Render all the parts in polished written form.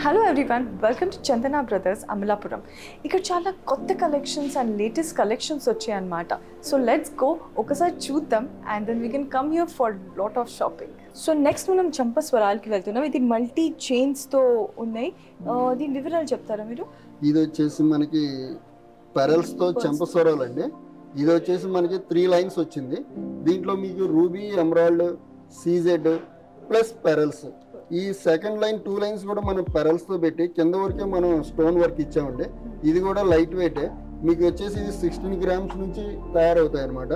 Hello everyone, welcome to Chandana Brothers Amalapuram. ఇక్కడ చాలా కొత్త కలెక్షన్స్ అండ్ లేటెస్ట్ కలెక్షన్స్ వచ్చాయి అన్నమాట. సో లెట్స్ గో ఒకసారి చూద్దాం and then we can come here for lot of shopping. So next మనం చంపస్వరాలకి వెళ్తున్నాం. ఇది మల్టీ చైన్స్తో ఉన్నాయి. దీని వివరాలు చెప్తారా మీరు? ఇది వచ్చేసి మనకి పెరల్స్తో చంపస్వరాలు అండి. ఇది వచ్చేసి మనకి 3 లైన్స్ వచ్చింది. దీంట్లో మీకు ruby, emerald, CZ plus pearls. ఈ సెకండ్ లైన్ 2 లైన్స్ కూడా మనం పెరల్స్తో పెట్టి కింద వరకే మనం స్టోన్ వర్క్ ఇచ్చామండి. ఇది కూడా లైట్ వెయిట్. మీకు వచ్చేసి ఇది 16 గ్రామ్స్ నుంచి తయారవుతాయి అనమాట.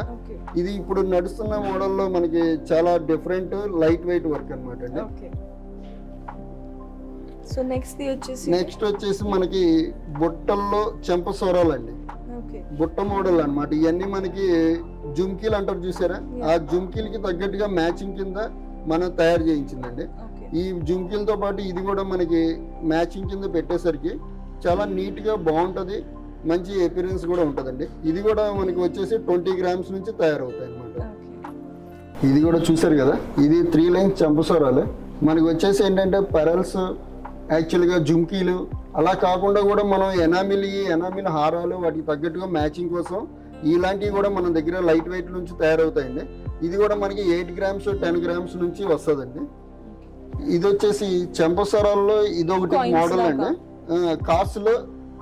ఇది ఇప్పుడు నడుస్తున్న మోడల్లో మనకి చాలా డిఫరెంట్ లైట్ వెయిట్ వర్క్ అనమాట అండి. సో నెక్స్ట్ వచ్చేసి మనకి బుట్టల్లో చెంపస్వరాలు అండి. బుట్ట మోడల్ అనమాట. ఇవన్నీ మనకి జుమ్కీలు అంటారు చూసారా, ఆ జుమ్కీలకి తగ్గట్టుగా మ్యాచింగ్ కింద మనం తయారు చేయించిందండి. ఈ జుమ్కీలతో పాటు ఇది కూడా మనకి మ్యాచింగ్ కింద పెట్టేసరికి చాలా నీట్గా బాగుంటుంది, మంచి అపిరెన్స్ కూడా ఉంటుందండి. ఇది కూడా మనకి వచ్చేసి 20 గ్రామ్స్ నుంచి తయారవుతాయి అనమాట. ఇది కూడా చూసారు కదా, ఇది 3 లైన్స్ చంపస్వరాలు. మనకి వచ్చేసి ఏంటంటే పెరల్స్, యాక్చువల్గా జుమ్కీలు అలా కాకుండా కూడా మనం ఎనామిల్ హారాలు వాటికి తగ్గట్టుగా మ్యాచింగ్ కోసం ఇలాంటివి కూడా మన దగ్గర లైట్ వెయిట్ నుంచి తయారవుతాయండి. ఇది కూడా మనకి 8 గ్రామ్స్ 10 గ్రామ్స్ నుంచి వస్తుందండి. ఇది వచ్చేసి చెంపస్వరాల్లో ఇదొకటి మోడల్ అండి.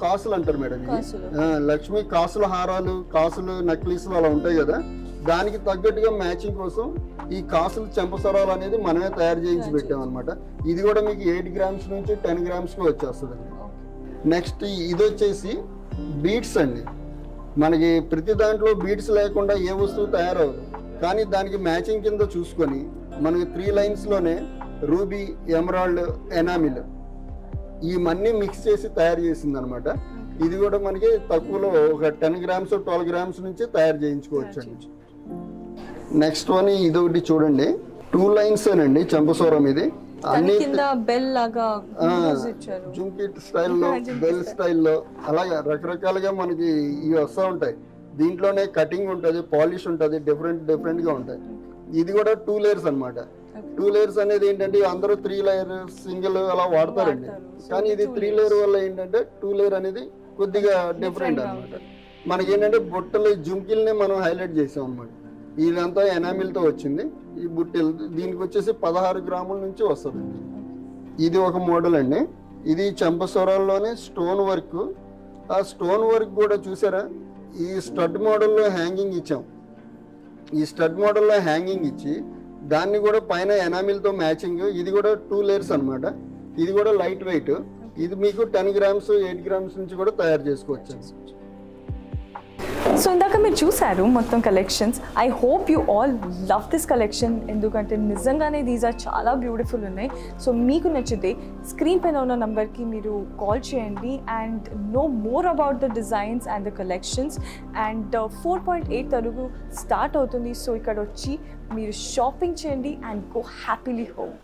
కాసులు అంటారు మేడం. ఇది లక్ష్మి కాసుల హారాలు, కాసులు నక్లీసులు అలా ఉంటాయి కదా, దానికి తగ్గట్టుగా మ్యాచింగ్ కోసం ఈ కాసులు చెంపస్వరాలు అనేది మనమే తయారు చేయించి పెట్టాం అనమాట. ఇది కూడా మీకు 8 గ్రామ్స్ నుంచి 10 గ్రామ్స్కి వచ్చేస్తుందండి. నెక్స్ట్ ఇది వచ్చేసి బీడ్స్ అండి. మనకి ప్రతి దాంట్లో బీడ్స్ లేకుండా ఏ వస్తువు తయారవదు, కానీ దానికి మ్యాచింగ్ కింద చూసుకొని మనకి 3 లైన్స్లోనే రూబీ, ఎమరాల్డ్, ఎనామిల్ ఈ మన్నీ మిక్స్ చేసి తయారు చేసింది అనమాట. ఇది కూడా మనకి తక్కువలో ఒక 10 గ్రామ్స్ 12 గ్రామ్స్ నుంచి తయారు చేయించుకోవచ్చు అండి. నెక్స్ట్ వన్ ఇది ఒకటి చూడండి, 2 లైన్స్ అండి చంపస్వరం. ఇది అన్ని జుంకీ స్టైల్లో, బెల్ స్టైల్లో అలాగే రకరకాలుగా మనకి ఇవి వస్తూ ఉంటాయి. దీంట్లోనే కటింగ్ ఉంటుంది, పాలిష్ ఉంటుంది, డిఫరెంట్గా ఉంటాయి. ఇది కూడా 2 లేయర్స్ అనమాట. 2 లేయర్స్ అనేది ఏంటంటే అందరూ 3 లేయర్ సింగిల్ అలా వాడతారండి, కానీ ఇది 3 లేయర్ వల్ల ఏంటంటే 2 లేయర్ అనేది కొద్దిగా డిఫరెంట్ అనమాట. మనకి ఏంటంటే బుట్టలు జుంకీల్ని మనం హైలైట్ చేసాం అనమాట. ఇదంతా ఎనామిల్తో వచ్చింది. ఈ బుట్టలు దీనికి వచ్చేసి 16 గ్రాముల నుంచి వస్తుంది. ఇది ఒక మోడల్ అండి. ఇది చంపస్వరాల్లోనే స్టోన్ వర్క్. ఆ స్టోన్ వర్క్ కూడా చూసారా, ఈ స్టడ్ మోడల్లో హ్యాంగింగ్ ఇచ్చాం. ఈ స్టడ్ మోడల్లో హ్యాంగింగ్ ఇచ్చి దాన్ని కూడా పైన ఎనామిల్తో మ్యాచింగ్. ఇది కూడా 2 లేయర్స్ అనమాట. ఇది కూడా లైట్ వెయిట్. ఇది మీకు 10 గ్రామ్స్ 8 గ్రామ్స్ నుంచి కూడా తయారు చేసుకోవచ్చు. సో ఇందాక మీరు చూసారు మొత్తం collections. I hope you all love this collection, ఎందుకంటే నిజంగానే దీస్ ఆర్ చాలా బ్యూటిఫుల్ ఉన్నాయి. సో మీకు నచ్చితే స్క్రీన్ పైన ఉన్న నంబర్కి మీరు కాల్ చేయండి and know more about the designs and the collections. And 4.8 Telugu start అవుతుంది. సో ఇక్కడ వచ్చి మీరు షాపింగ్ చేయండి అండ్ గో హ్యాపీలీ హోమ్.